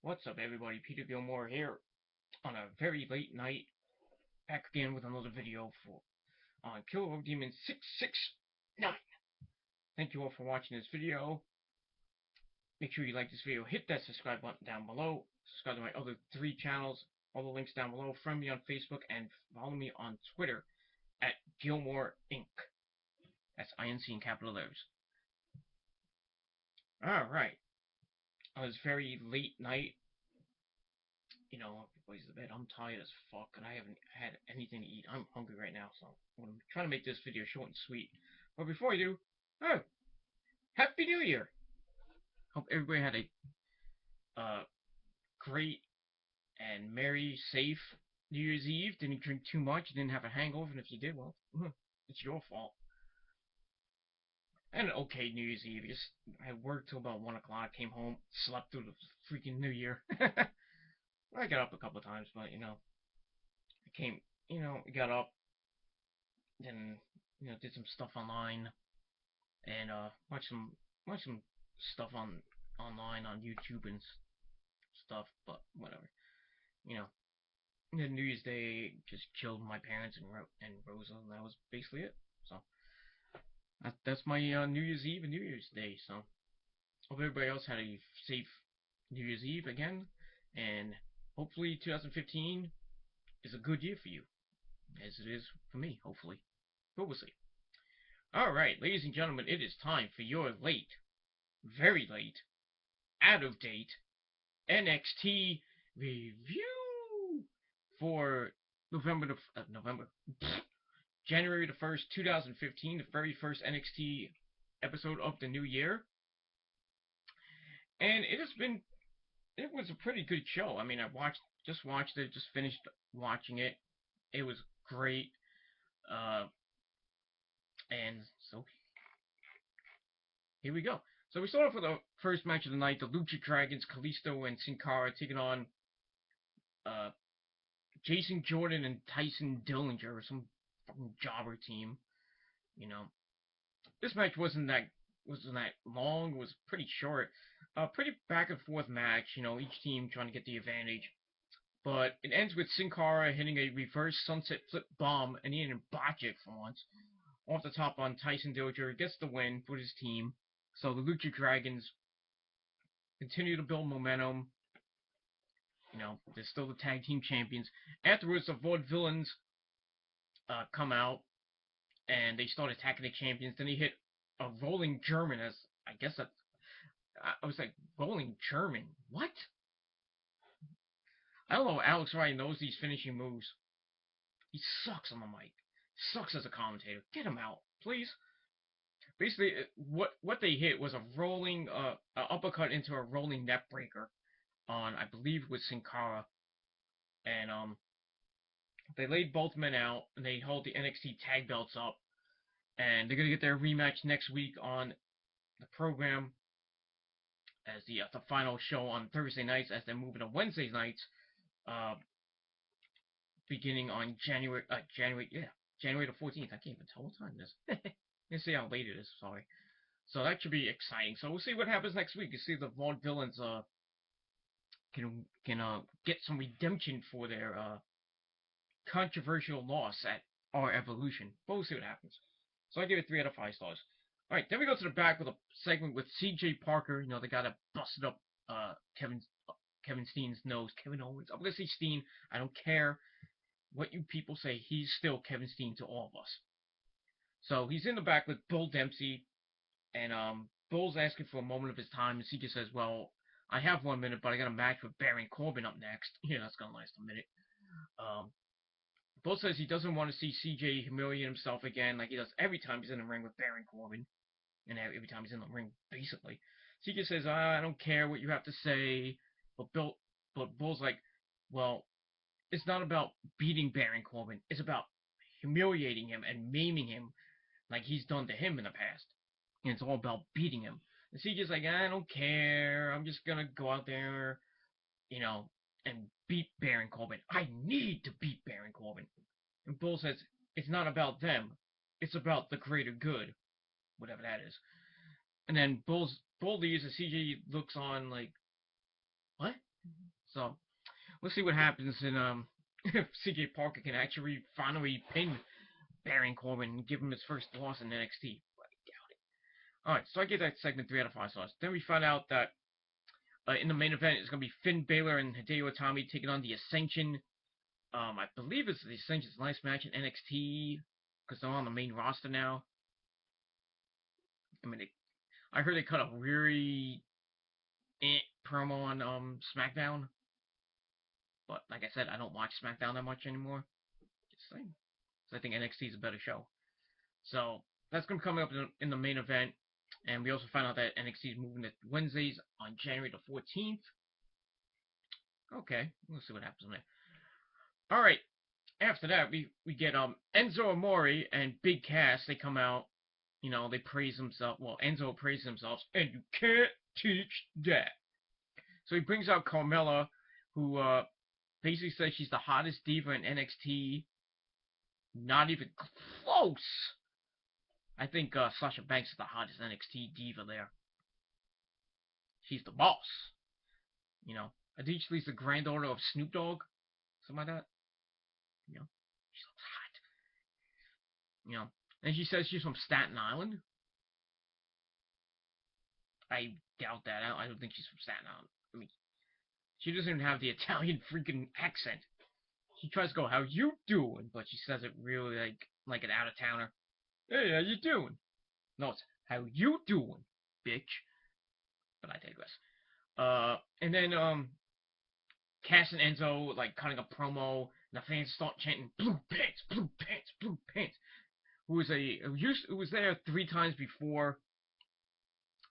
What's up, everybody? Peter Gilmore here on a very late night, back again with another video for on Killer Rogue Demon 669. Thank you all for watching this video. Make sure you like this video, hit that subscribe button down below, subscribe to my other 3 channels, all the links down below, friend me on Facebook, and follow me on Twitter at Gilmore Inc. That's INC in capital letters. Alright, on this very late night, everybody's to bed. I'm tired as fuck, and I haven't had anything to eat. I'm hungry right now, so I'm trying to make this video short and sweet. But before I do, Happy New Year! Hope everybody had a great and merry, safe New Year's Eve. Didn't drink too much, didn't have a hangover, and if you did, well, it's your fault. And okay New Year's Eve. I worked till about 1 o'clock, came home, slept through the freaking New Year. I got up a couple of times, but got up, then did some stuff online, and watched some stuff online on YouTube and stuff. But whatever, The New Year's Day just killed my parents and Rosa, and that was basically it. So that's my New Year's Eve and New Year's Day. So hope everybody else had a safe New Year's Eve again, and hopefully 2015 is a good year for you, as it is for me, hopefully. But we'll see. Alright, ladies and gentlemen, it is time for your late, very late, out of date NXT review for January the 1st, 2015, the very first NXT episode of the new year. And it was a pretty good show. I mean, I just watched it, just finished watching it. It was great. And so here we go. So we start off with the first match of the night: the Lucha Dragons, Kalisto and Sin Cara, taking on Jason Jordan and Tyson Dillinger, some fucking jobber team. This match wasn't that long. It was pretty short. Pretty back and forth match. Each team trying to get the advantage. But it ends with Sin Cara hitting a reverse sunset flip bomb, and he didn't botch it for once. Off the top on Tyson Dillinger, gets the win for his team. So the Lucha Dragons continue to build momentum. They're still the tag team champions. Afterwards, the Vaudevillains come out, and they start attacking the champions. Then they hit a rolling German, as I guess that I was like, rolling German? What? I don't know. Alex Wright knows these finishing moves. He sucks on the mic. Sucks as a commentator. Get him out, please. Basically, what they hit was a rolling uppercut into a rolling neck breaker on, I believe, with Sin Cara. And they laid both men out, and they hold the NXT tag belts up, and they're gonna get their rematch next week on the program as the final show on Thursday nights, as they're moving to Wednesday nights, beginning on January the 14th. I can't even tell what time it is. Let's see how late it is. Sorry. So that should be exciting. So we'll see what happens next week. You see the Vaudevillains can get some redemption for their controversial loss at our Evolution. But we'll see what happens. So I give it 3 out of 5 stars. All right, then we go to the back with a segment with C.J. Parker. They got to busted up Kevin Steen's nose. Kevin Owens. I'm gonna say Steen. I don't care what you people say. He's still Kevin Steen to all of us. So he's in the back with Bull Dempsey, and Bull's asking for a moment of his time, and CJ says, well, I have 1 minute, but I got a match with Baron Corbin up next. That's gonna last a minute. Bull says he doesn't want to see CJ humiliate himself again, like he does every time he's in the ring with Baron Corbin, and every time he's in the ring, basically. CJ says, I don't care what you have to say, but Bull's like, well, it's not about beating Baron Corbin, it's about humiliating him and maiming him like he's done to him in the past. And it's all about beating him. And CJ's like, I don't care. I'm just gonna go out there, and beat Baron Corbin. I need to beat Baron Corbin. And Bull says, it's not about them. It's about the greater good. Whatever that is. And then Bull leaves, and CJ looks on like, what? So we'll see what happens in if CJ Parker can actually finally pin Baron Corbin and give him his first loss in NXT. But I doubt it. Alright, so I get that segment 3 out of 5 stars. Then we find out that in the main event it's gonna be Finn Balor and Hideo Itami taking on the Ascension. I believe it's the Ascension's last match in NXT because they're on the main roster now. I mean, I heard they cut a really promo on SmackDown, but like I said, I don't watch SmackDown that much anymore. Just saying. So I think NXT is a better show. So that's gonna come up in the main event, and we also find out that NXT is moving to Wednesdays on January the 14th. Okay, we'll see what happens on there. All right. After that, we get Enzo Amore and Big Cass. They come out. You know, they praise themselves. Well, Enzo praises himself, and you can't teach that. So he brings out Carmella, who basically says she's the hottest diva in NXT. Not even close. I think Sasha Banks is the hottest NXT diva there. She's the boss. You know, I think she's the granddaughter of Snoop Dogg, something like that. You know, she looks hot. You know, and she says she's from Staten Island. I doubt that. I don't think she's from Staten Island. I mean, she doesn't even have the Italian freaking accent. She tries to go, "How you doing?" But she says it really like an out of towner. "Hey, how you doing?" No, it's "How you doing, bitch?" But I digress. And then Cass and Enzo like cutting a promo, and the fans start chanting "Blue Pants, Blue Pants, Blue Pants." Who was there 3 times before,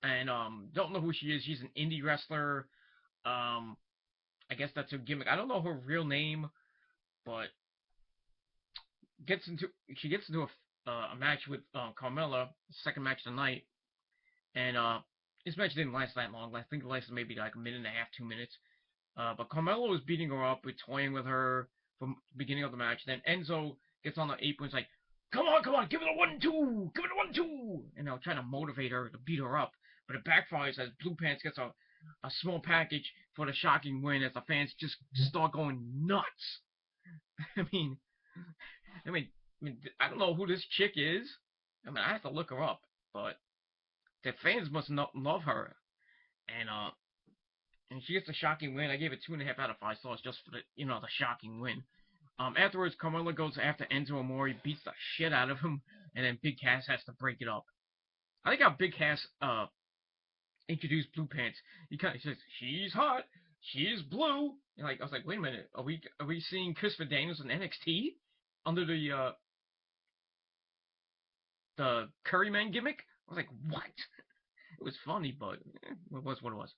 and don't know who she is. She's an indie wrestler. I guess that's her gimmick. I don't know her real name, but she gets into a match with Carmella, second match of the night, and this match didn't last that long. I think it lasted maybe like a minute and a half, 2 minutes. But Carmella was beating her up, toying with her from the beginning of the match. Then Enzo gets on the apron, like, come on, give it a 1-2, give it a 1-2, and they'll try to motivate her to beat her up, but it backfires as Blue Pants gets a small package for the shocking win as the fans just start going nuts. I mean, I don't know who this chick is. I mean, I have to look her up, but the fans must not love her, and she gets a shocking win. I gave it 2.5 out of 5 stars just for the shocking win. Afterwards, Carmella goes after Enzo Amore, beats the shit out of him, and then Big Cass has to break it up. I think how Big Cass introduced Blue Pants. He kind of says, "She's hot, she's blue," and I was like, wait a minute, are we seeing Christopher Daniels in NXT under the Curryman gimmick? I was like, what? It was funny, but it was what it was.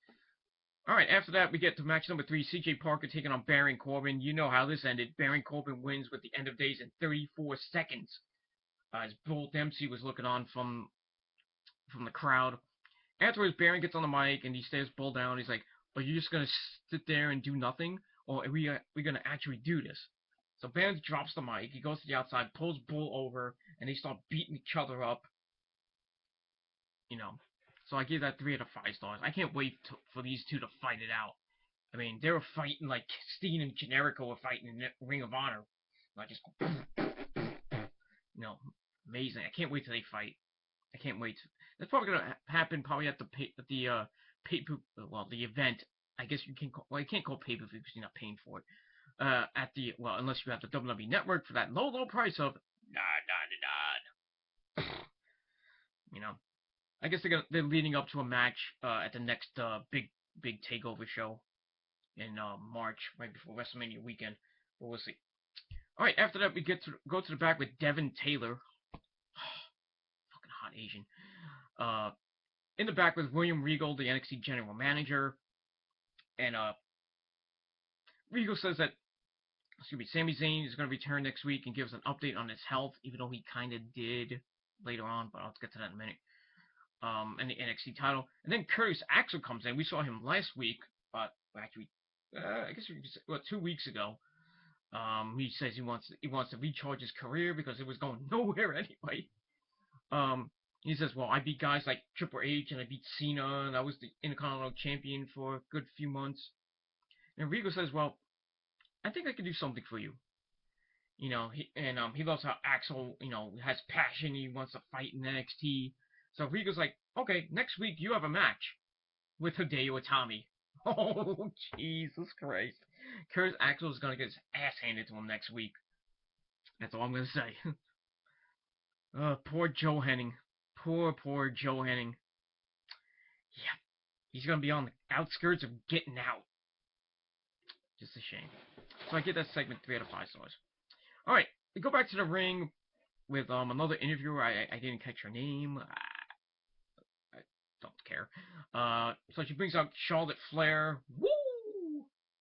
Alright, after that, we get to match number 3, CJ Parker taking on Baron Corbin. You know how this ended. Baron Corbin wins with the end of days in 34 seconds. As Bull Dempsey was looking on from the crowd. Afterwards, Baron gets on the mic and he stares Bull down. He's like, "Are you just going to sit there and do nothing? Or are we going to actually do this?" So Baron drops the mic. He goes to the outside, pulls Bull over, and they start beating each other up. You know. So I give that 3 out of 5 stars. I can't wait for these two to fight it out. I mean, they were fighting like Steen and Generico were fighting in Ring of Honor. Like just, amazing. I can't wait till they fight. I can't wait. That's probably gonna happen probably at the event. I guess you can you can't call pay-per-view because you're not paying for it. Unless you have the WWE Network for that low price of $9.99. You know. I guess they're leading up to a match at the next big takeover show in March, right before WrestleMania weekend. But we'll see. All right, after that we go to the back with Devin Taylor, fucking hot Asian. In the back with William Regal, the NXT General Manager, and Regal says that Sami Zayn is going to return next week and gives an update on his health, even though he kind of did later on, but I'll get to that in a minute. And the NXT title. And then Curtis Axel comes in. We saw him last week, but actually, I guess 2 weeks ago. He says he wants to recharge his career because it was going nowhere anyway. He says, "Well, I beat guys like Triple H and I beat Cena and I was the Intercontinental Champion for a good few months." And Regal says, well, I think I can do something for you. He loves how Axel, has passion. He wants to fight in NXT. So Regal's like, okay, next week you have a match with Hideo Itami. Oh, Jesus Christ. Kurt Axel's gonna get his ass handed to him next week. That's all I'm gonna say. Poor Joe Henning. Poor Joe Henning. Yeah, he's gonna be on the outskirts of getting out. Just a shame. So I get that segment 3 out of 5 stars. Alright, we go back to the ring with another interviewer. I didn't catch her name. I don't care. So she brings up Charlotte Flair. Woo!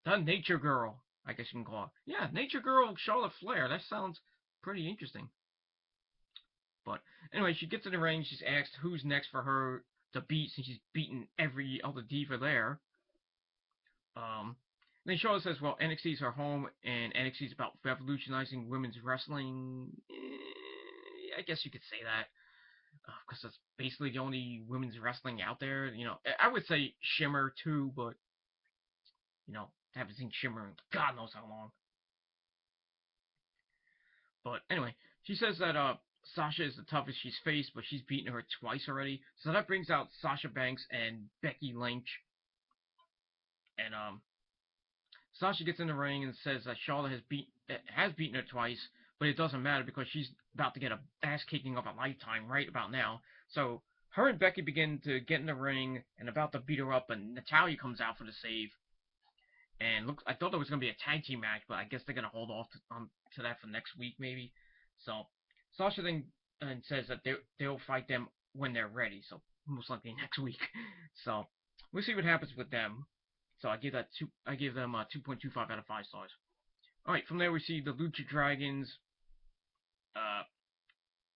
The Nature Girl, I guess you can call her. Yeah, Nature Girl Charlotte Flair. That sounds pretty interesting. But anyway, she gets in the ring. She's asked who's next for her to beat since she's beaten every other diva there. Then Charlotte says, well, NXT is her home, and NXT is about revolutionizing women's wrestling. I guess you could say that. Because that's basically the only women's wrestling out there. I would say Shimmer too, but, haven't seen Shimmer in God knows how long. But anyway, she says that Sasha is the toughest she's faced, but she's beaten her twice already. So that brings out Sasha Banks and Becky Lynch. And Sasha gets in the ring and says that Charlotte has beaten her twice, but it doesn't matter because she's about to get a ass kicking of a lifetime right about now. So her and Becky begin to get in the ring and about to beat her up, and Natalya comes out for the save. And I thought there was going to be a tag team match, but I guess they're going to hold off to that for next week maybe. So Sasha then says that they'll fight them when they're ready, so most likely next week. So we'll see what happens with them. So I give them 2.25 out of 5 stars. Alright, from there we see the Lucha Dragons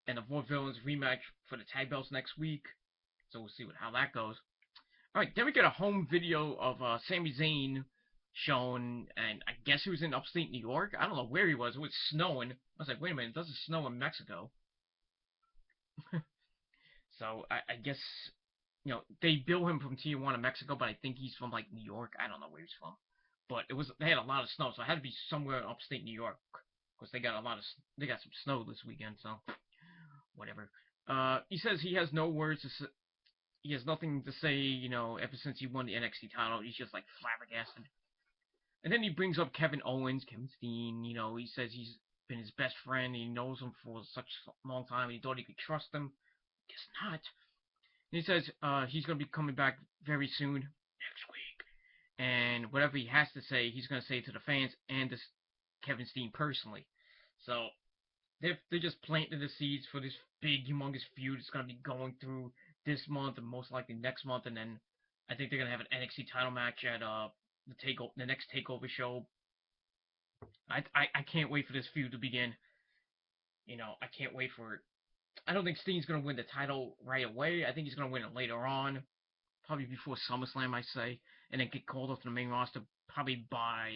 and the Vaudevillains rematch for the tag belts next week. So we'll see how that goes. Alright, then we get a home video of Sami Zayn shown, and I guess he was in upstate New York. I don't know where he was. It was snowing. I was like, wait a minute, it doesn't snow in Mexico. So I guess, they bill him from Tijuana, Mexico, but I think he's from like New York. I don't know where he's from. But they had a lot of snow, so it had to be somewhere in upstate New York. Because they got some snow this weekend, so whatever. He says he has no words to say. He has nothing to say, ever since he won the NXT title. He's just like flabbergasted. And then he brings up Kevin Owens, Kevin Steen. He says he's been his best friend. He knows him for such a long time. And he thought he could trust him. Guess not. And he says he's going to be coming back very soon, next week. And whatever he has to say, he's going to say to the fans and to Kevin Steen personally. So they're just planting the seeds for this big, humongous feud that's going to be going through this month and most likely next month. And then I think they're going to have an NXT title match at the next TakeOver show. I can't wait for this feud to begin. I can't wait for it. I don't think Steen's going to win the title right away. I think he's going to win it later on. Probably before SummerSlam, I say. And then get called up to the main roster probably by...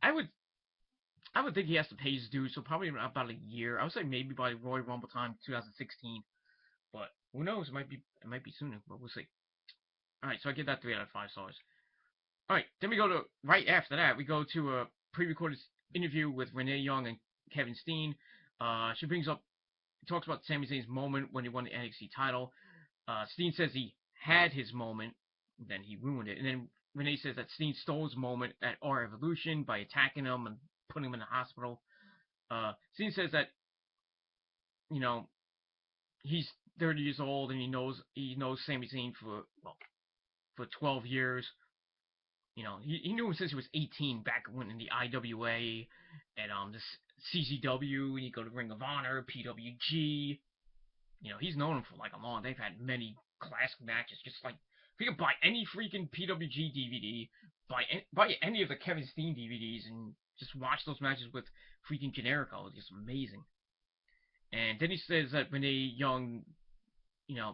I would think he has to pay his dues, so probably about a year. I would say maybe by Royal Rumble time 2016. But who knows? It might be sooner, but we'll see. Alright, so I give that 3 out of 5 stars. Alright, then we go to, right after that, we go to a pre-recorded interview with Renee Young and Kevin Steen. She talks about Sami Zayn's moment when he won the NXT title. Steen says he had his moment, then he ruined it. And then Renee says that Steen stole his moment at R Evolution by attacking him and putting him in the hospital. Steen says that, he's 30 years old and he knows Sami Zayn for 12 years. He knew him since he was 18 back when in the IWA and this CZW, and you go to Ring of Honor, PWG. He's known him for like a long. They've had many classic matches. Just like if you could buy any freaking PWG DVD, buy any of the Kevin Steen DVDs, and just watch those matches with freaking Generico. It's just amazing. And then he says that Renee Young,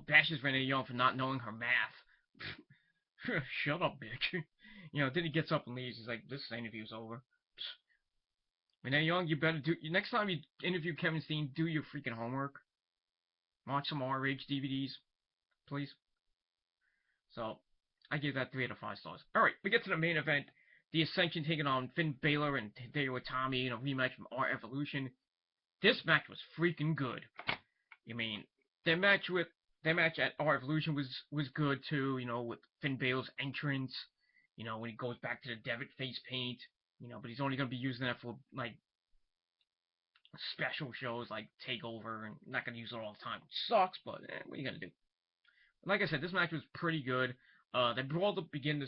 bashes Renee Young for not knowing her math. Shut up, bitch. Then he gets up and leaves. He's like, this interview's over. Renee Young, you better next time you interview Kevin Steen, do your freaking homework. Watch some RH DVDs, please. So, I give that 3 out of 5 stars. All right, we get to the main event. The Ascension taking on Finn Balor and Hideo Itami in a rematch from Our Evolution. This match was freaking good. I mean, their match at Our Evolution was good too. You know, with Finn Balor's entrance. You know, when he goes back to the Devitt face paint. You know, but he's only gonna be using that for like special shows like Takeover, and not gonna use it all the time, which sucks. But what are you gonna do? Like I said, this match was pretty good. They brawled to begin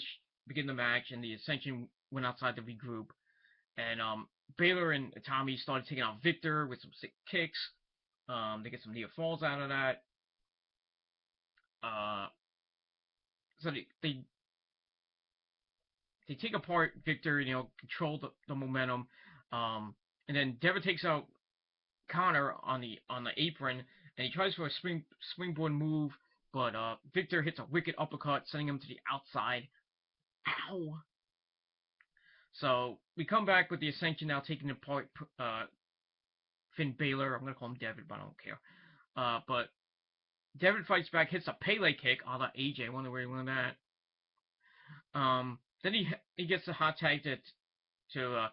the match, and the Ascension went outside to regroup. And Balor and Itami started taking out Victor with some sick kicks. They get some near falls out of that. So they take apart Victor, you know, control the momentum. And then Devitt takes out Connor on the apron, and he tries for a springboard move, but Victor hits a wicked uppercut, sending him to the outside. Ow! So we come back with the Ascension now taking apart Finn Balor. I'm gonna call him Devitt, but I don't care. But Devitt fights back, hits a Pele kick, a la AJ. I wonder where he learned that. Then he gets a hot tag to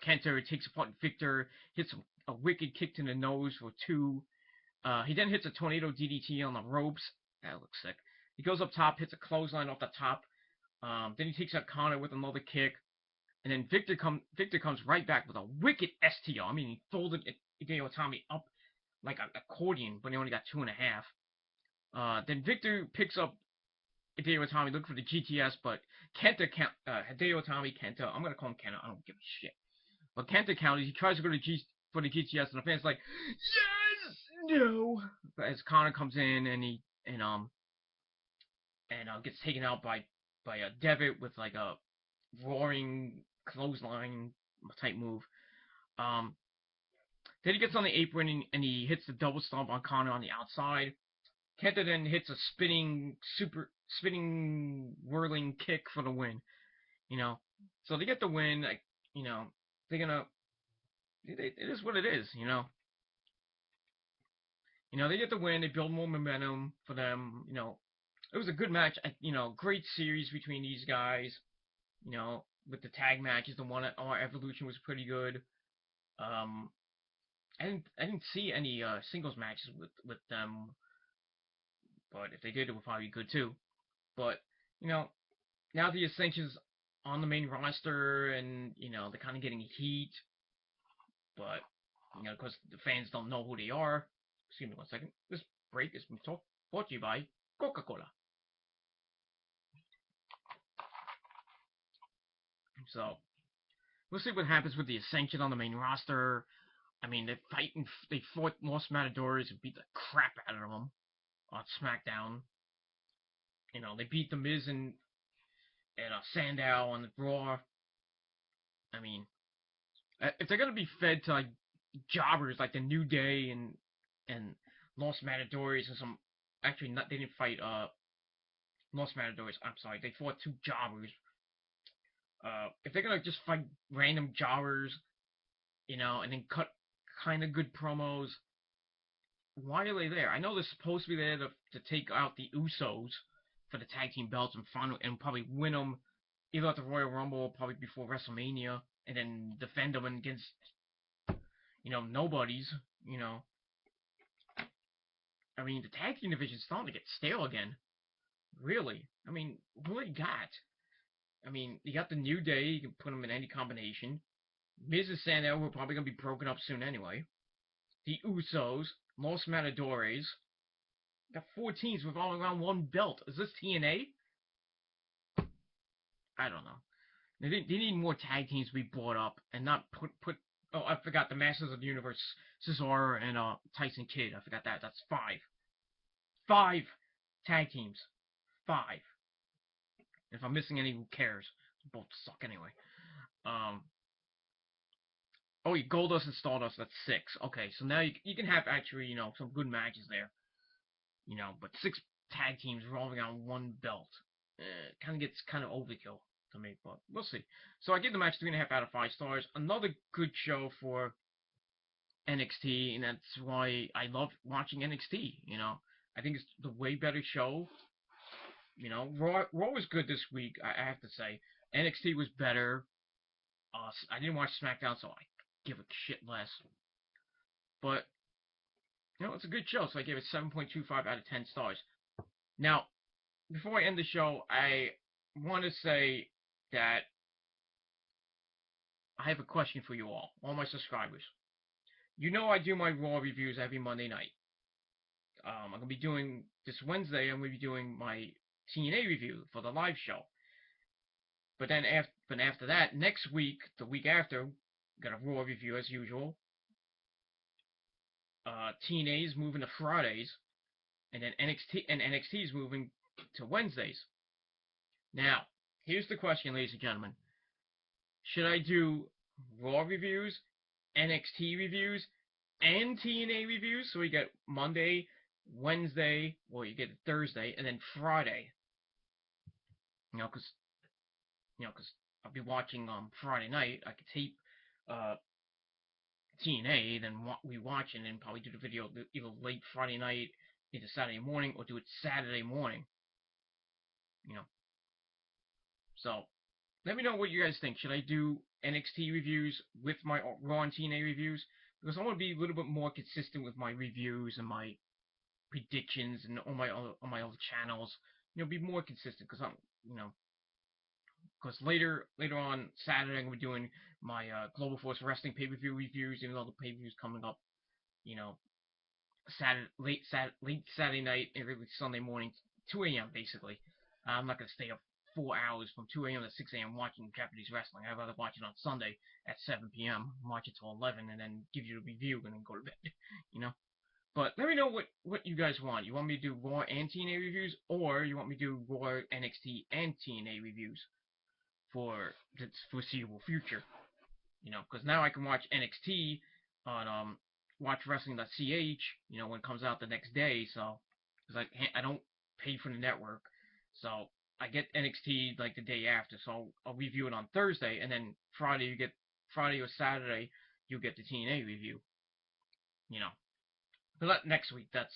Kenta. He takes apart Victor, hits a wicked kick to the nose for 2. He then hits a tornado DDT on the ropes. That looks sick. He goes up top, hits a clothesline off the top. Then he takes out Connor with another kick. And then Victor comes right back with a wicked STO. I mean, he folded Hideo Itami up like an accordion, but he only got 2.5. Then Victor picks up Hideo Itami looking for the GTS, but Hideo Itami, Kenta, I'm going to call him Kenta, I don't give a shit. But Kenta counters, he tries to go for the GTS, and the fans like, yes, no. But as Connor comes in, and gets taken out by Devitt with like a roaring clothesline type move. Then he gets on the apron and he hits the double stomp on Connor on the outside. Kenta then hits a spinning whirling kick for the win. You know, so they get the win. Like, you know, it is what it is. You know, they get the win. They build more momentum for them. You know, it was a good match. You know, great series between these guys. You know, with the tag matches, the one at Our Evolution was pretty good. I didn't see any singles matches with them, but if they did, it would probably be good too. But you know, now the Ascension's on the main roster, and you know they're kind of getting heat. But you know, because the fans don't know who they are. Excuse me 1 second. This break is brought to you by Coca-Cola. So we'll see what happens with the Ascension on the main roster. I mean, they fought Los Matadores and beat the crap out of them on SmackDown. You know, they beat The Miz and Sandow on the Raw. I mean, if they're gonna be fed to like jobbers like the New Day and Los Matadores and some, actually not, they didn't fight Los Matadores. I'm sorry, they fought 2 jobbers. If they're gonna just fight random jobbers, you know, and then cut kind of good promos, why are they there? I know they're supposed to be there to take out the Usos for the tag team belts and probably win them either at the Royal Rumble or probably before WrestleMania, and then defend them against, you know, nobodies. You know, I mean, the tag team division's starting to get stale again. Really, I mean, what do you got? I mean, you got the New Day. You can put them in any combination. Miz and Sandow were probably going to be broken up soon anyway. The Usos, Los Matadores. Got 4 teams revolving around 1 belt. Is this TNA? I don't know. They need more tag teams to be brought up and not put. Oh, I forgot the Masters of the Universe, Cesaro and Tyson Kidd. I forgot that. That's 5. 5 tag teams. 5. If I'm missing any, who cares? Both suck anyway. Oh, Goldust and Stardust, that's 6. Okay, so now you can have actually, you know, some good matches there. You know, but 6 tag teams revolving around 1 belt. Kind of gets kind of overkill to me, but we'll see. So I give the match 3.5 out of 5 stars. Another good show for NXT, and that's why I love watching NXT, you know. I think it's the way better show You know, Raw was good this week. I have to say, NXT was better. I didn't watch SmackDown, so I give a shit less. But you know, it's a good show, so I gave it 7.25 out of 10 stars. Now, before I end the show, I want to say that I have a question for you all my subscribers. You know I do my Raw reviews every Monday night. I'm going to be doing, this Wednesday, I'm going to be doing my TNA review for the live show. But then after that, next week, the week after, got a Raw review as usual. TNA is moving to Fridays, and then NXT is moving to Wednesdays. Now, here's the question, ladies and gentlemen. Should I do Raw reviews, NXT reviews, and TNA reviews? So we get Monday, Wednesday, or you get Thursday, and then Friday. You know, because I'll be watching Friday night. I could tape TNA, then we watch it, and probably do the video either late Friday night, either Saturday morning, or do it Saturday morning. You know. So, let me know what you guys think. Should I do NXT reviews with my Raw and TNA reviews? Because I want to be a little bit more consistent with my reviews and my predictions and on my other channels. You know, be more consistent because because later on Saturday I'm gonna be doing my Global Force Wrestling pay-per-view reviews, even though the pay-per-view's coming up, you know, late Saturday night and early Sunday morning, 2 a.m. basically. I'm not gonna stay up 4 hours from 2 a.m. to 6 a.m. watching Japanese wrestling. I'd rather watch it on Sunday at 7 p.m., watch it till 11, and then give you a review and then go to bed, you know? But let me know what you guys want. You want me to do Raw and TNA reviews, or you want me to do Raw, NXT, and TNA reviews for the foreseeable future? You know, because now I can watch NXT on WatchWrestling.ch, you know, when it comes out the next day. So, because I don't pay for the network, so I get NXT like the day after. So I'll review it on Thursday, and then Friday or Saturday you get the TNA review. You know. But not next week, that's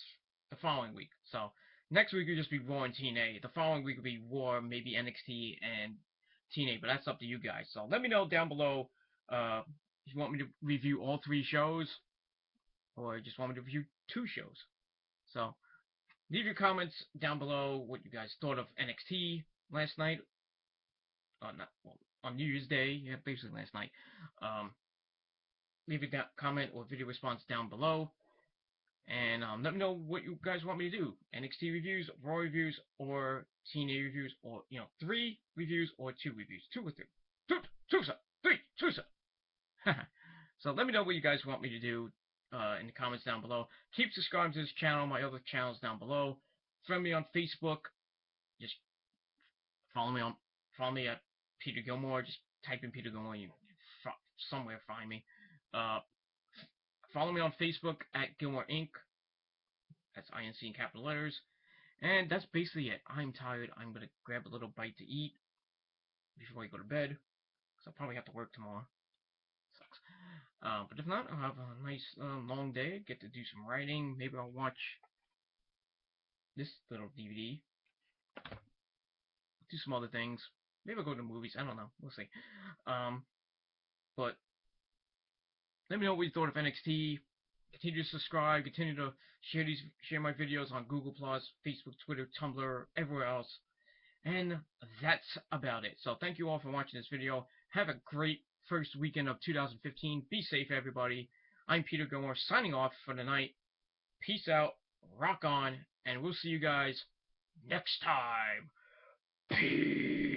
the following week. So next week will just be Raw and TNA. The following week will be Raw, maybe NXT and TNA, but that's up to you guys. So let me know down below if you want me to review all 3 shows or just want me to review 2 shows. So leave your comments down below what you guys thought of NXT last night. On New Year's Day, yeah, basically last night. Leave a comment or video response down below. And let me know what you guys want me to do. NXT reviews, Raw reviews, or TNA reviews, or, 3 reviews or 2 reviews. 2 or 3. 2, sir. 3, 2, sir. So let me know what you guys want me to do in the comments down below. Keep subscribing to this channel, my other channels down below. Friend me on Facebook. Just follow me at Peter Gilmore. Just type in Peter Gilmore. You somewhere find me. Follow me on Facebook at Gilmore Inc. That's INC in capital letters. And that's basically it. I'm tired. I'm going to grab a little bite to eat before I go to bed. Because I'll probably have to work tomorrow. Sucks. But if not, I'll have a nice long day. Get to do some writing. Maybe I'll watch this little DVD. Do some other things. Maybe I'll go to the movies. I don't know. We'll see. But let me know what you thought of NXT. Continue to subscribe. Continue to share my videos on Google+, Facebook, Twitter, Tumblr, everywhere else. And that's about it. So thank you all for watching this video. Have a great first weekend of 2015. Be safe, everybody. I'm Peter Gilmore signing off for the night. Peace out. Rock on. And we'll see you guys next time. Peace.